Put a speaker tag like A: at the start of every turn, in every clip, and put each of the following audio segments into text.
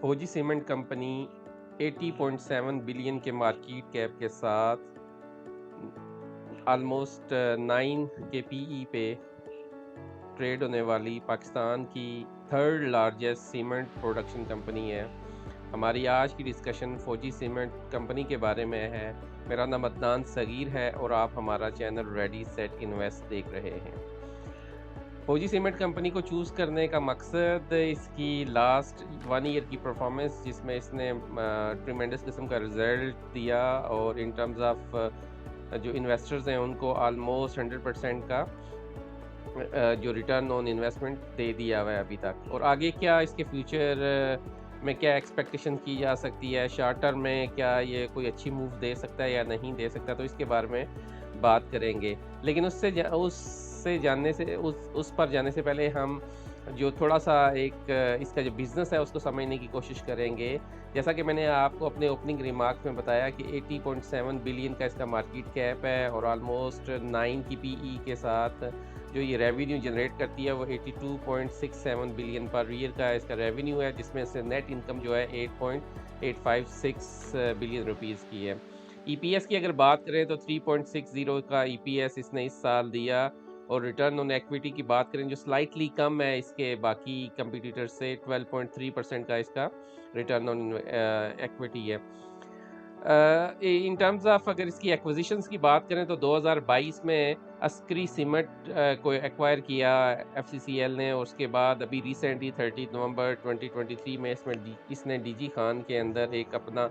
A: फौजी cement company 80.7 billion के market cap के साथ ऑलमोस्ट 9 के पीई पे ट्रेड होने वाली पाकिस्तान की third largest cement production company है। हमारी आज की डिस्कशन फौजी सीमेंट कंपनी के बारे में है। मेरा नाम अदनान सगीर है और आप हमारा चैनल रेडी सेट इन्वेस्ट देख रहे हैं। फौजी सीमेंट कंपनी को चूज़ करने का मकसद इसकी लास्ट 1 ईयर की परफॉर्मेंस, जिसमें इसने ट्रिमेंडस किस्म का रिज़ल्ट दिया और इन टर्म्स ऑफ जो इन्वेस्टर्स हैं उनको ऑलमोस्ट 100% का जो रिटर्न ऑन इन्वेस्टमेंट दे दिया हुआ है अभी तक। और आगे क्या इसके फ्यूचर में क्या एक्सपेक्टेशन की जा सकती है, शॉर्ट टर्म में क्या ये कोई अच्छी मूव दे सकता है या नहीं दे सकता, तो इसके बारे में बात करेंगे। लेकिन उससे जानने से उस पर जाने से पहले हम जो थोड़ा सा इसका जो बिज़नेस है उसको समझने की कोशिश करेंगे। जैसा कि मैंने आपको अपने ओपनिंग रिमार्क्स में बताया कि 80.7 बिलियन का इसका मार्केट कैप है और ऑलमोस्ट 9 की पीई के साथ जो ये रेवेन्यू जनरेट करती है वो 82.67 बिलियन पर ईयर का इसका रेवेन्यू है, जिसमें से नेट इनकम जो है 8.856 बिलियन रुपीज़ की है। ईपीएस की अगर बात करें तो 3.60 का ईपीएस इसने इस साल दिया और रिटर्न ऑन इक्विटी की बात करें जो स्लाइटली कम है इसके बाकी कंपटीटर से, 12.3% का इसका रिटर्न ऑन इक्विटी है। इन टर्म्स ऑफ अगर इसकी एक्विजिशंस की बात करें तो 2022 में अस्करी सीमेंट को एक्वायर किया एफसीसीएल ने, और उसके बाद अभी रिसेंटली 30 नवंबर 2023 में इसने डीजी खान के अंदर एक अपना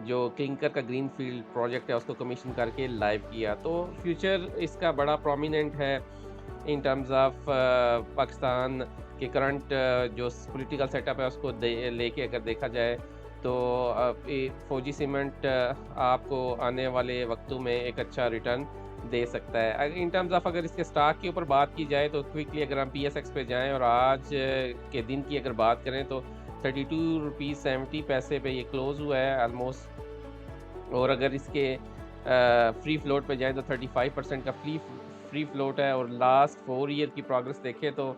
A: जो क्लिंकर का ग्रीन फील्ड प्रोजेक्ट है उसको कमीशन करके लाइव किया। तो फ्यूचर इसका बड़ा प्रोमिनेंट है इन टर्म्स ऑफ पाकिस्तान के करंट जो पॉलिटिकल सेटअप है उसको लेके अगर देखा जाए तो फौजी सीमेंट आपको आने वाले वक्तों में एक अच्छा रिटर्न दे सकता है। इन टर्म्स ऑफ अगर इसके स्टॉक के ऊपर बात की जाए तो क्विकली अगर हम पीएसएक्स पे जाएं और आज के दिन की अगर बात करें तो 32.70 पे ये क्लोज हुआ है ऑलमोस्ट। और अगर इसके फ्री फ्लोट पे जाएं तो 35% का फ्री फ्लोट है। और लास्ट 4 ईयर की प्रोग्रेस देखें तो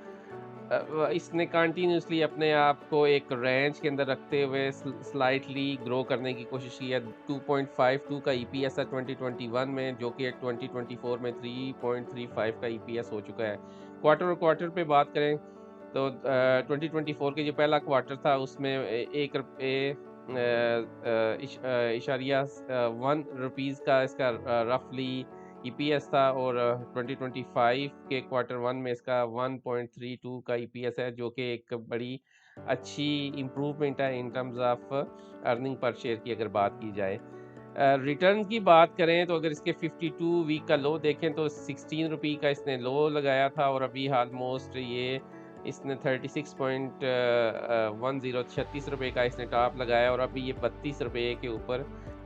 A: इसने कंटिन्यूसली अपने आप को एक रेंज के अंदर रखते हुए स्लाइटली ग्रो करने की कोशिश की है। 2.52 का ईपीएस है 2021 में, जो कि 2024 में 3.35 का ईपीएस हो चुका है। क्वार्टर पे बात करें तो 2024 के जो पहला क्वार्टर था उसमें 1.1 का इसका रफली ईपीएस था और 2025 के क्वार्टर 1 में इसका 1.32 का ईपीएस है, जो कि एक बड़ी अच्छी इम्प्रूवमेंट है in terms of earning per share की अगर बात की जाए। रिटर्न की बात करें तो अगर इसके 52 वीक का लो देखें तो 16 रुपये का इसने लो लगाया था और अभी ऑलमोस्ट ये इसने 36 रुपये का इसने टॉप लगाया और अभी ये 32 रुपये के ऊपर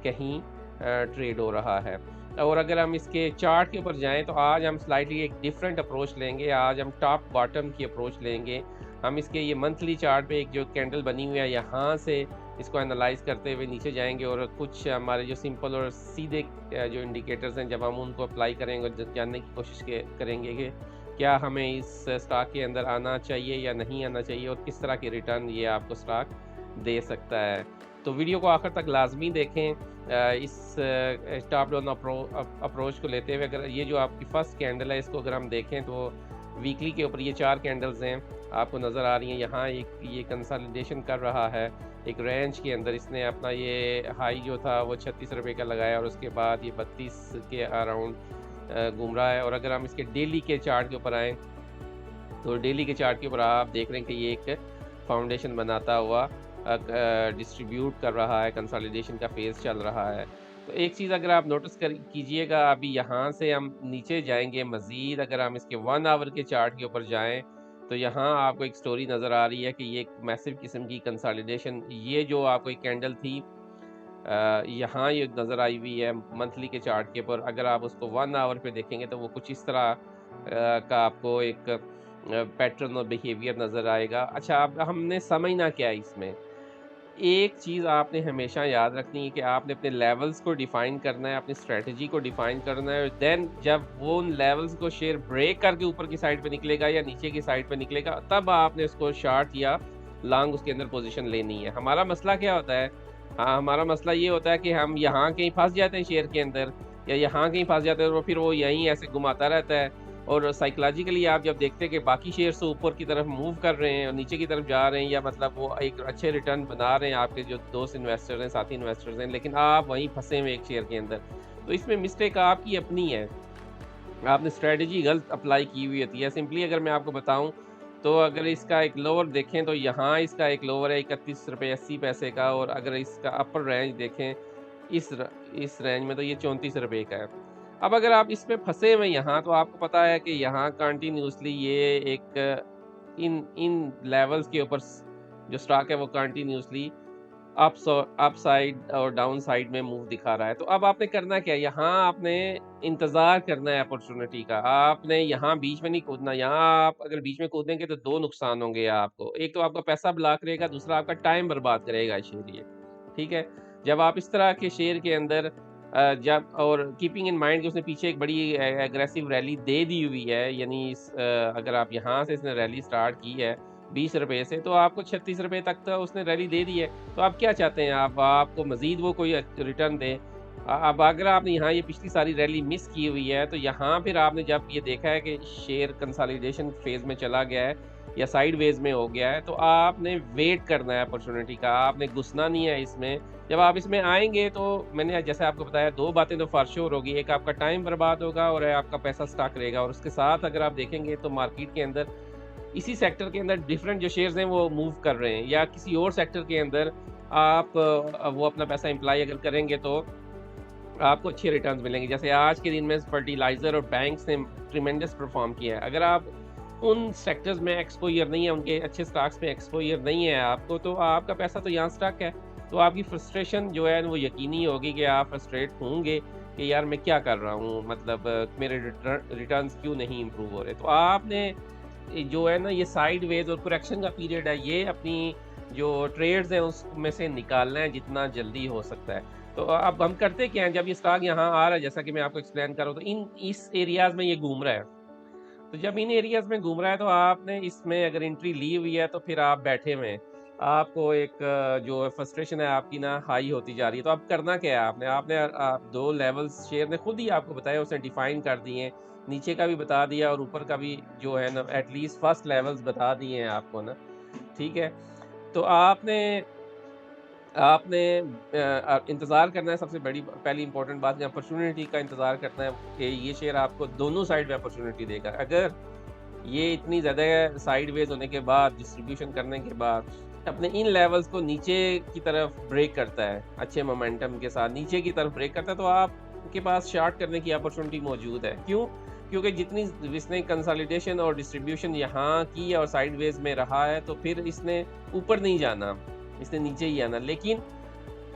A: कहीं ट्रेड हो रहा है। और अगर हम इसके चार्ट के ऊपर जाएं तो आज हम स्लाइटली एक डिफरेंट अप्रोच लेंगे। आज हम टॉप बॉटम की अप्रोच लेंगे। हम इसके ये मंथली चार्ट पे एक जो कैंडल बनी हुई है यहाँ से इसको एनालाइज करते हुए नीचे जाएंगे और कुछ हमारे जो सिंपल और सीधे जो इंडिकेटर्स हैं जब हम उनको अप्लाई करेंगे और जानने की कोशिश करेंगे कि क्या हमें इस स्टॉक के अंदर आना चाहिए या नहीं आना चाहिए और किस तरह के रिटर्न ये आपको स्टॉक दे सकता है। तो वीडियो को आखिर तक लाजमी देखें। इस टॉप डाउन अप्रोच को लेते हुए अगर ये जो आपकी फर्स्ट कैंडल है इसको अगर हम देखें तो वीकली के ऊपर ये 4 कैंडल्स हैं आपको नज़र आ रही हैं। यहाँ ये कंसोलिडेशन कर रहा है एक रेंज के अंदर। इसने अपना ये हाई जो था वो 36 रुपये का लगाया और उसके बाद ये 32 के अराउंड घूम रहा है। और अगर हम इसके डेली के चार्ट के ऊपर आएँ तो डेली के चार्ट के ऊपर आप देख रहे हैं कि ये एक फाउंडेशन बनाता हुआ डिस्ट्रीब्यूट कर रहा है, कंसोलिडेशन का फेज़ चल रहा है। तो एक चीज़ अगर आप नोटिस कीजिएगा, अभी यहाँ से हम नीचे जाएंगे मज़ीद। अगर हम इसके 1 आवर के चार्ट के ऊपर जाएं तो यहाँ आपको एक स्टोरी नज़र आ रही है कि ये एक मैसिव किस्म की कंसोलिडेशन, ये जो आपको एक कैंडल थी यहाँ ये नज़र आई हुई है मंथली के चार्ट के ऊपर। अगर आप उसको 1 आवर पे देखेंगे तो वो कुछ इस तरह का आपको एक पैटर्न और बिहेवियर नज़र आएगा। अच्छा, अब हमने समझना क्या है इसमें। एक चीज़ आपने हमेशा याद रखनी है कि आपने अपने लेवल्स को डिफ़ाइन करना है, अपनी स्ट्रेटजी को डिफ़ाइन करना है। देन जब वो उन लेवल्स को शेयर ब्रेक करके ऊपर की साइड पे निकलेगा या नीचे की साइड पे निकलेगा, तब आपने उसको शॉर्ट या लॉन्ग उसके अंदर पोजीशन लेनी है। हमारा मसला क्या होता है? हाँ, हमारा मसला ये होता है कि हम यहाँ कहीं फंस जाते हैं शेयर के अंदर, या यहाँ कहीं फंस जाते हैं और फिर वो यहीं ऐसे घुमाता रहता है। और साइकोलॉजिकली आप जब देखते हैं कि बाकी शेयर्स तो ऊपर की तरफ मूव कर रहे हैं और नीचे की तरफ जा रहे हैं, या मतलब वो एक अच्छे रिटर्न बना रहे हैं, आपके जो दोस्त इन्वेस्टर्स हैं, साथी इन्वेस्टर्स हैं, लेकिन आप वहीं फंसे हुए एक शेयर के अंदर, तो इसमें मिस्टेक आपकी अपनी है। आपने स्ट्रेटजी गलत अप्लाई की हुई होती है। सिंपली अगर मैं आपको बताऊं, तो अगर इसका एक लोअर देखें तो यहाँ इसका एक लोअर है 31 रुपये 80 पैसे का, और अगर इसका अपर रेंज देखें इस रेंज में, तो ये 34 रुपये का है। अब अगर आप इसमें फंसे हुए यहाँ, तो आपको पता है कि यहाँ कंटिन्यूसली ये एक इन इन लेवल्स के ऊपर जो स्टॉक है वो कंटिन्यूसली अप साइड और डाउन साइड में मूव दिखा रहा है। तो अब आपने करना क्या है? यहाँ आपने इंतज़ार करना है अपॉर्चुनिटी का। आपने यहाँ बीच में नहीं कूदना। यहाँ आप अगर बीच में कूदेंगे तो 2 नुकसान होंगे आपको। एक तो आपका पैसा ब्लॉक रहेगा, दूसरा आपका टाइम बर्बाद करेगा शेयर ये, ठीक है? जब आप इस तरह के शेयर के अंदर जब, और कीपिंग इन माइंड कि उसने पीछे एक बड़ी एग्रेसिव रैली दे दी हुई है, यानी अगर आप यहाँ से इसने रैली स्टार्ट की है 20 रुपए से, तो आपको 36 रुपए तक तो उसने रैली दे दी है। तो आप क्या चाहते हैं? आपको मज़ीद वो कोई रिटर्न दे। अब अगर आपने यहाँ ये पिछली सारी रैली मिस की हुई है, तो यहाँ फिर आपने जब ये देखा है कि शेयर कंसोलिडेशन फेज़ में चला गया है या साइडवेज़ में हो गया है, तो आपने वेट करना है अपॉर्चुनिटी का, आपने घुसना नहीं है इसमें। जब आप इसमें आएँगे, तो मैंने जैसे आपको बताया 2 बातें तो फॉर श्योर होगी, एक आपका टाइम बर्बाद होगा और आपका पैसा स्टक रहेगा। और उसके साथ अगर आप देखेंगे तो मार्केट के अंदर इसी सेक्टर के अंदर डिफरेंट जो शेयर्स हैं वो मूव कर रहे हैं, या किसी और सेक्टर के अंदर आप वो अपना पैसा एम्प्लॉय अगर करेंगे तो आपको अच्छे रिटर्न्स मिलेंगे। जैसे आज के दिन में फर्टिलाइज़र और बैंक्स ने ट्रिमेंडस परफॉर्म किया है। अगर आप उन सेक्टर्स में एक्सपोज़र नहीं है, उनके अच्छे स्टॉक्स में एक्सपोज़र नहीं है आपको, तो आपका पैसा तो यहाँ स्टक है। तो आपकी फ्रस्ट्रेशन जो है वो यकीनी होगी कि आप फ्रस्ट्रेट होंगे कि यार मैं क्या कर रहा हूँ, मतलब मेरे रिटर्न्स क्यों नहीं इम्प्रूव हो रहे। तो आपने जो है ना, ये साइडवेज और करेक्शन का पीरियड है, ये अपनी जो ट्रेड्स हैं उसमें से निकालना है जितना जल्दी हो सकता है। तो अब हम करते क्या हैं, जब ये स्टॉक यहाँ आ रहा है, जैसा कि मैं आपको एक्सप्लेन कर रहा हूँ, तो इस एरियाज़ में ये घूम रहा है। तो जब इन एरियाज़ में घूम रहा है, तो आपने इसमें अगर एंट्री ली हुई है, तो फिर आप बैठे हुए हैं। आपको एक जो फ्रस्ट्रेशन है आपकी ना हाई होती जा रही है। तो अब करना क्या है आपने? आप 2 लेवल्स शेयर ने खुद ही आपको बताया, उसने डिफ़ाइन कर दिए हैं। नीचे का भी बता दिया और ऊपर का भी जो है ना, एटलीस्ट फर्स्ट लेवल्स बता दिए हैं आपको ना, ठीक है? तो आपने आपने इंतज़ार करना है। सबसे बड़ी पहली इंपॉर्टेंट बात, अपॉर्चुनिटी का इंतज़ार करना है कि ये शेयर आपको दोनों साइड में अपॉर्चुनिटी देगा। अगर ये इतनी ज़्यादा साइडवेज होने के बाद, डिस्ट्रीब्यूशन करने के बाद, अपने इन लेवल्स को नीचे की तरफ ब्रेक करता है, अच्छे मोमेंटम के साथ नीचे की तरफ ब्रेक करता है, तो आपके पास शॉर्ट करने की अपॉर्चुनिटी मौजूद है। क्यों? क्योंकि जितनी इसने कंसोलिडेशन और डिस्ट्रीब्यूशन यहाँ की और साइडवेज में रहा है, तो फिर इसने ऊपर नहीं जाना, इसने नीचे ही आना। लेकिन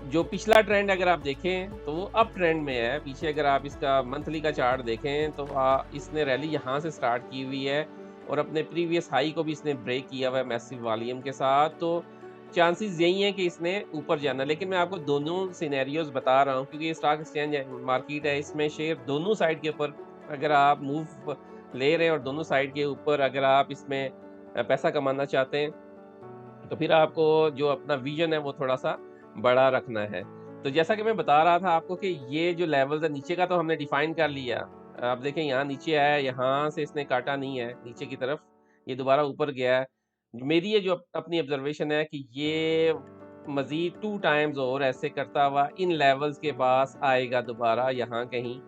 A: जो पिछला ट्रेंड अगर आप देखें, तो वो अप ट्रेंड में है। पीछे अगर आप इसका मंथली का चार्ट देखें, तो इसने रैली यहाँ से स्टार्ट की हुई है और अपने प्रीवियस हाई को भी इसने ब्रेक किया हुआ है मैसिव वॉल्यूम के साथ। तो चांसेस यही हैं कि इसने ऊपर जाना। लेकिन मैं आपको दोनों सिनेरियोज बता रहा हूँ, क्योंकि ये स्टॉक एक्सचेंज मार्केट है, इसमें शेयर दोनों साइड के ऊपर अगर आप मूव ले रहे हैं और दोनों साइड के ऊपर अगर आप इसमें पैसा कमाना चाहते हैं, तो फिर आपको जो अपना विजन है वो थोड़ा-सा बड़ा रखना है। तो जैसा कि मैं बता रहा था आपको कि ये जो लेवल्स है, नीचे का तो हमने डिफाइन कर लिया। आप देखें यहाँ नीचे आया है, यहाँ से इसने काटा नहीं है नीचे की तरफ, ये दोबारा ऊपर गया है। मेरी ये जो अपनी ऑब्जर्वेशन है कि ये मज़ीद 2 टाइम्स और ऐसे करता हुआ इन लेवल्स के पास आएगा दोबारा यहाँ कहीं,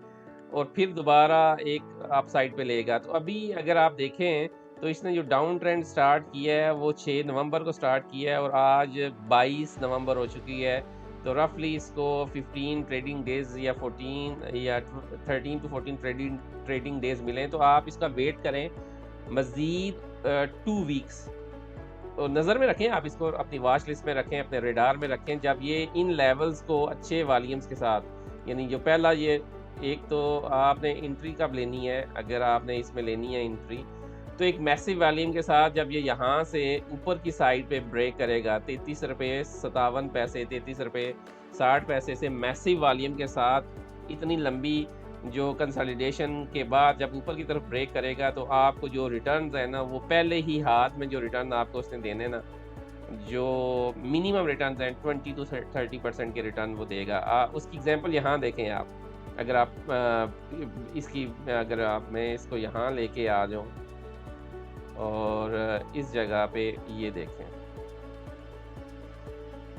A: और फिर दोबारा एक अप साइड पे लेगा। तो अभी अगर आप देखें, तो इसने जो डाउन ट्रेंड स्टार्ट किया है वो 6 नवंबर को स्टार्ट किया है और आज 22 नवंबर हो चुकी है। तो रफली इसको 15 ट्रेडिंग डेज़ या 14 या 13 टू 14 ट्रेडिंग डेज़ मिले हैं। तो आप इसका वेट करें मज़ीद 2 वीक्स, तो नज़र में रखें, आप इसको अपनी वॉच लिस्ट में रखें, अपने रेडार में रखें। जब ये इन लेवल्स को अच्छे वॉल्यूम्स के साथ, यानी जो पहला ये एक तो आपने एंट्री कब लेनी है, अगर आपने इसमें लेनी है एंट्री, तो एक मैसिव वॉल्यूम के साथ जब ये यहाँ से ऊपर की साइड पे ब्रेक करेगा 33 रुपये 57 पैसे, 33 रुपये 60 पैसे से मैसिव वॉल्यूम के साथ इतनी लंबी जो कंसोलिडेशन के बाद जब ऊपर की तरफ ब्रेक करेगा, तो आपको जो रिटर्न्स है ना, वो पहले ही हाथ में जो रिटर्न आपको उसने देने ना, जो मिनिमम रिटर्न हैं 20 to 30% के रिटर्न वो देगा। उसकी एग्जांपल यहाँ देखें आप, अगर आप इसकी अगर आप मैं इसको यहाँ लेके आ जाऊँ और इस जगह पे ये देखें,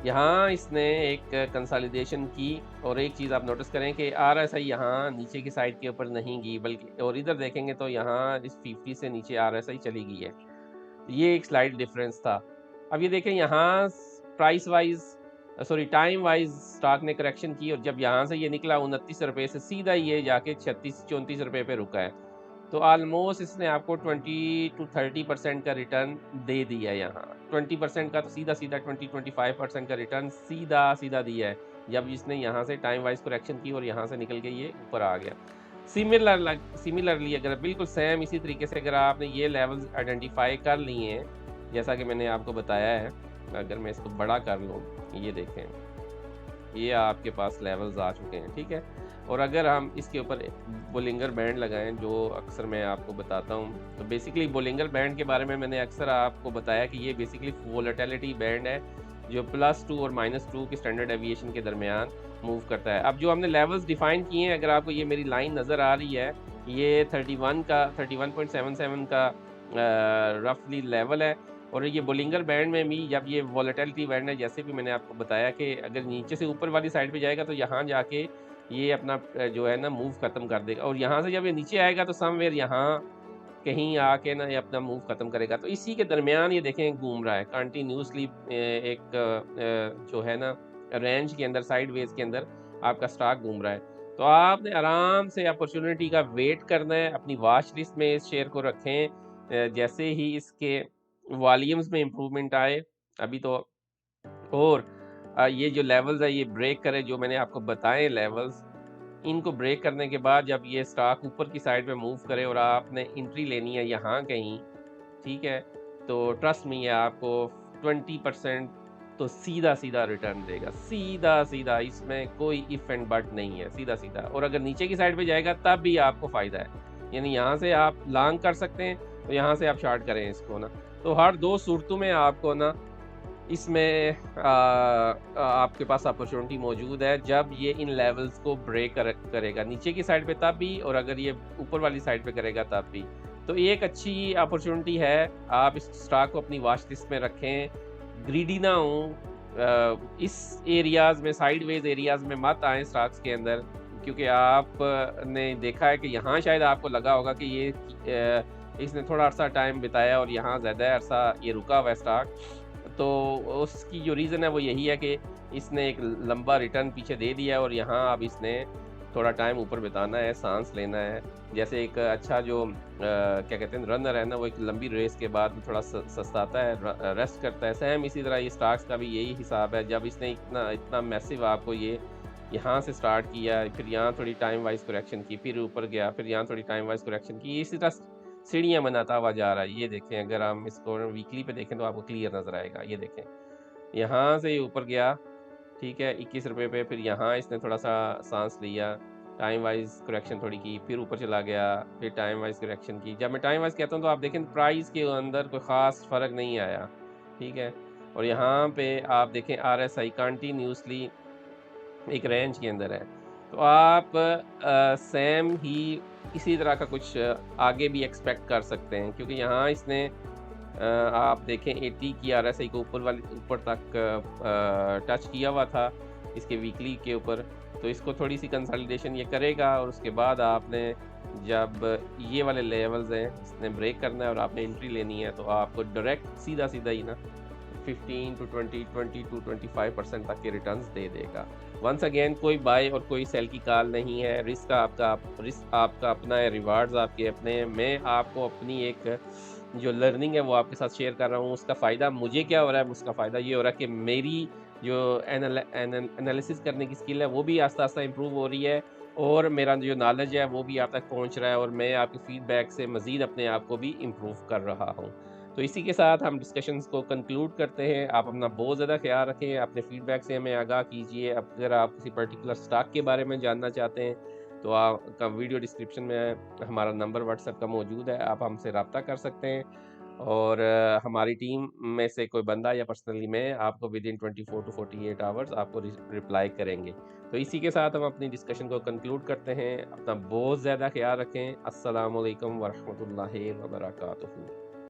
A: यहाँ इसने एक कंसोलिडेशन की और एक चीज़ आप नोटिस करें कि RSI यहाँ नीचे की साइड के ऊपर नहीं गई, बल्कि और इधर देखेंगे तो यहाँ इस 50 से नीचे RSI चली गई है। ये एक स्लाइड डिफरेंस था। अब ये देखें यहाँ price wise sorry time wise stock ने करेक्शन की और जब यहाँ से ये निकला 29 रुपये से सीधा ये जाके 36-34 रुपये पे रुका है। तो ऑलमोस्ट इसने आपको 20 to 30% का रिटर्न दे दिया है। यहाँ 20% का तो सीधा 20-25% का रिटर्न सीधा दिया है जब इसने यहाँ से टाइम वाइज करेक्शन की और यहाँ से निकल के ये ऊपर आ गया। सिमिलरली अगर बिल्कुल सेम इसी तरीके से अगर आपने ये लेवल्स आइडेंटिफाई कर लिए हैं जैसा कि मैंने आपको बताया है, अगर मैं इसको बड़ा कर लूँ, ये देखें ये आपके पास लेवल्स आ चुके हैं, ठीक है। और अगर हम इसके ऊपर बोलिंगर बैंड लगाएं जो अक्सर मैं आपको बताता हूं, तो बेसिकली बोलिंगर बैंड के बारे में मैंने अक्सर आपको बताया कि ये बेसिकली वोलेटिलिटी बैंड है जो +2 और -2 की स्टैंडर्ड एविएशन के दरमियान मूव करता है। अब जो हमने लेवल्स डिफाइन किए हैं, अगर आपको ये मेरी लाइन नज़र आ रही है, ये 31.77 का रफली लेवल है। और ये बोलिंगर बैंड में भी जब ये वोलेटिलिटी बैंड है, जैसे भी मैंने आपको बताया कि अगर नीचे से ऊपर वाली साइड पे जाएगा तो यहाँ जाके ये अपना जो है ना मूव ख़त्म कर देगा और यहाँ से जब ये नीचे आएगा तो समवेयर यहाँ कहीं आके ना ये अपना मूव ख़त्म करेगा। तो इसी के दरमियान ये देखें घूम रहा है कंटिन्यूसली, एक जो है ना रेंज के अंदर, साइडवेज के अंदर आपका स्टॉक घूम रहा है। तो आपने आराम से अपॉर्चुनिटी का वेट करना है, अपनी वॉच लिस्ट में इस शेयर को रखें। जैसे ही इसके वॉल्यूम्स में इम्प्रूवमेंट आए अभी तो, और ये जो लेवल्स है ये ब्रेक करे जो मैंने आपको बताए लेवल्स, इनको ब्रेक करने के बाद जब ये स्टॉक ऊपर की साइड पे मूव करे और आपने एंट्री लेनी है यहाँ कहीं, ठीक है, तो ट्रस्ट मी है आपको 20% तो सीधा रिटर्न देगा, सीधा, इसमें कोई इफ एंड बट नहीं है, सीधा। और अगर नीचे की साइड पे जाएगा तब भी आपको फ़ायदा है, यानी यहाँ से आप लॉन्ग कर सकते हैं तो यहाँ से आप शॉर्ट करें इसको ना। तो हर दो सूरतों में आपको ना इसमें आपके पास अपॉर्चुनिटी मौजूद है जब ये इन लेवल्स को ब्रेक करेगा नीचे की साइड पे तब भी, और अगर ये ऊपर वाली साइड पे करेगा तब भी। तो ये एक अच्छी अपॉर्चुनिटी है, आप इस स्टॉक को अपनी वॉच लिस्ट में रखें। ग्रीडी ना हो इस एरियाज़ में, साइडवेज एरियाज़ में मत आएँ स्टॉक्स के अंदर, क्योंकि आपने देखा है कि यहाँ शायद आपको लगा होगा कि ये इसने थोड़ा अर्सा टाइम बिताया और यहाँ ज़्यादा अरसा ये रुका हुआ है स्टॉक। तो उसकी जो रीज़न है वो यही है कि इसने एक लंबा रिटर्न पीछे दे दिया है और यहाँ अब इसने थोड़ा टाइम ऊपर बिताना है, सांस लेना है। जैसे एक अच्छा जो क्या कहते हैं रनर है ना, वो एक लंबी रेस के बाद थोड़ा सस्ताता है, रेस्ट करता है। सेम इसी तरह ये स्टॉक्स का भी यही हिसाब है। जब इसने इतना मैसिव आपको ये यहाँ से स्टार्ट किया, फिर यहाँ थोड़ी टाइम वाइज करेक्शन की, फिर ऊपर गया, फिर यहाँ थोड़ी टाइम वाइज करेक्शन की, इसी तरह सीढ़ियाँ बनाता हुआ जा रहा है। ये देखें, अगर हम इसको वीकली पे देखें तो आपको क्लियर नज़र आएगा। ये देखें, यहाँ से ये ऊपर गया, ठीक है, 21 रुपये पे, फिर यहाँ इसने थोड़ा सा सांस लिया, टाइम वाइज करेक्शन थोड़ी की, फिर ऊपर चला गया, फिर टाइम वाइज करेक्शन की। जब मैं टाइम वाइज कहता हूँ तो आप देखें प्राइस के अंदर कोई ख़ास फ़र्क नहीं आया, ठीक है। और यहाँ पे आप देखें RSI कंटिन्यूसली एक रेंज के अंदर है। तो आप सेम ही इसी तरह का कुछ आगे भी एक्सपेक्ट कर सकते हैं, क्योंकि यहाँ इसने आप देखें 80 की RSI को ऊपर तक टच किया हुआ था इसके वीकली के ऊपर। तो इसको थोड़ी सी कंसोलिडेशन ये करेगा और उसके बाद आपने जब ये वाले लेवल्स हैं इसने ब्रेक करना है और आपने एंट्री लेनी है, तो आपको डायरेक्ट सीधा ही ना 15 to 20 to 25% तक के रिटर्न्स दे देगा। वंस अगेन कोई बाय और कोई सेल की कॉल नहीं है, रिस्क आपका अपना है, रिवार्ड्स आपके अपने हैं। मैं आपको अपनी एक जो लर्निंग है वो आपके साथ शेयर कर रहा हूँ। उसका फ़ायदा मुझे क्या हो रहा है, उसका फ़ायदा ये हो रहा है कि मेरी जो एनालिसिस करने की स्किल है वो भी आस्ता इम्प्रूव हो रही है और मेरा जो नॉलेज है वो भी आप तक पहुँच रहा है और मैं आपके फीडबैक से मज़ीद अपने आप को भी इम्प्रूव कर रहा हूँ। तो इसी के साथ हम डिस्कशंस को कंक्लूड करते हैं। आप अपना बहुत ज़्यादा ख्याल रखें, अपने फीडबैक से हमें आगाह कीजिए। अगर आप किसी पर्टिकुलर स्टॉक के बारे में जानना चाहते हैं तो आपका वीडियो डिस्क्रिप्शन में हमारा नंबर व्हाट्सएप का मौजूद है, आप हमसे रब्ता कर सकते हैं। और हमारी टीम में से कोई बंदा या पर्सनली मैं आपको विद इन 24 टू 48 आवर्स आपको रिप्लाई करेंगे। तो इसी के साथ हम अपनी डिस्कशन को कंक्लूड करते हैं। अपना बहुत ज़्यादा ख्याल रखें। अस्सलाम वालेकुम वरहमतुल्लाहि वबरकातुहू।